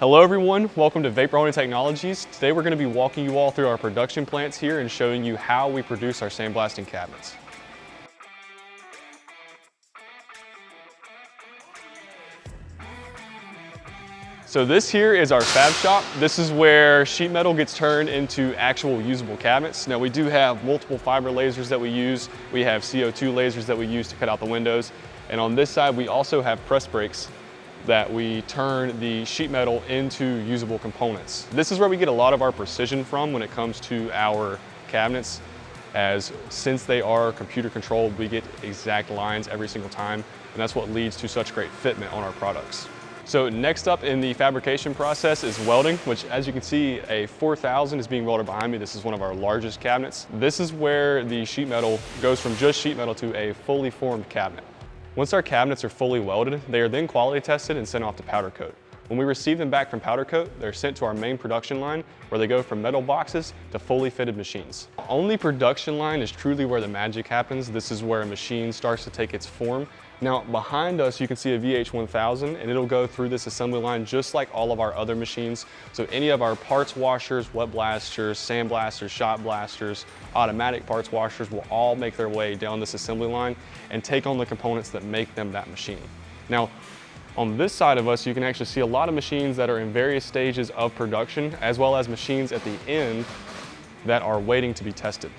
Hello everyone, welcome to Troubleshooting Technologies. Today we're going to be walking you all through our production plants here and showing you how we produce our sandblasting cabinets. So this here is our fab shop. This is where sheet metal gets turned into actual usable cabinets. Now we do have multiple fiber lasers that we use. We have CO2 lasers that we use to cut out the windows. And on this side we also have press brakes that we turn the sheet metal into usable components. This is where we get a lot of our precision from when it comes to our cabinets, as since they are computer controlled, we get exact lines every single time, and that's what leads to such great fitment on our products. So next up in the fabrication process is welding, which as you can see, a 4000 is being welded behind me. This is one of our largest cabinets. This is where the sheet metal goes from just sheet metal to a fully formed cabinet. Once our cabinets are fully welded, they are then quality tested and sent off to powder coat. When we receive them back from powder coat, they're sent to our main production line where they go from metal boxes to fully fitted machines. Only production line is truly where the magic happens. This is where a machine starts to take its form. Now behind us you can see a VH1000 and it'll go through this assembly line just like all of our other machines. So any of our parts washers, wet blasters, sandblasters, shot blasters, automatic parts washers will all make their way down this assembly line and take on the components that make them that machine. Now on this side of us you can actually see a lot of machines that are in various stages of production, as well as machines at the end that are waiting to be tested.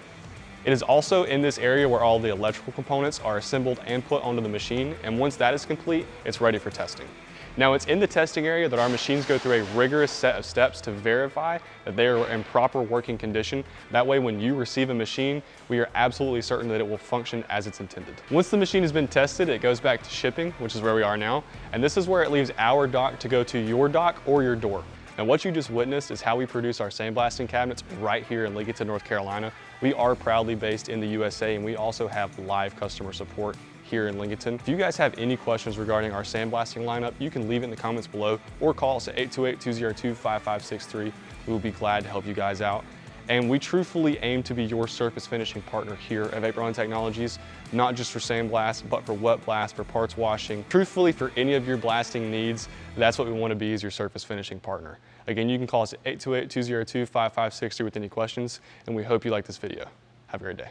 It is also in this area where all the electrical components are assembled and put onto the machine, and once that is complete, it's ready for testing. Now it's in the testing area that our machines go through a rigorous set of steps to verify that they are in proper working condition. That way when you receive a machine, we are absolutely certain that it will function as it's intended. Once the machine has been tested, it goes back to shipping, which is where we are now, and this is where it leaves our dock to go to your dock or your door. Now what you just witnessed is how we produce our sandblasting cabinets right here in Lincoln, North Carolina. We are proudly based in the USA, and we also have live customer support here in Lincoln. If you guys have any questions regarding our sandblasting lineup, you can leave it in the comments below or call us at 828-202-5563. We will be glad to help you guys out. And we truthfully aim to be your surface finishing partner here at Troubleshooting Technologies, not just for sandblast, but for wet blast, for parts washing. Truthfully, for any of your blasting needs, that's what we want to be, as your surface finishing partner. Again, you can call us at 828-202-5563 with any questions, and we hope you like this video. Have a great day.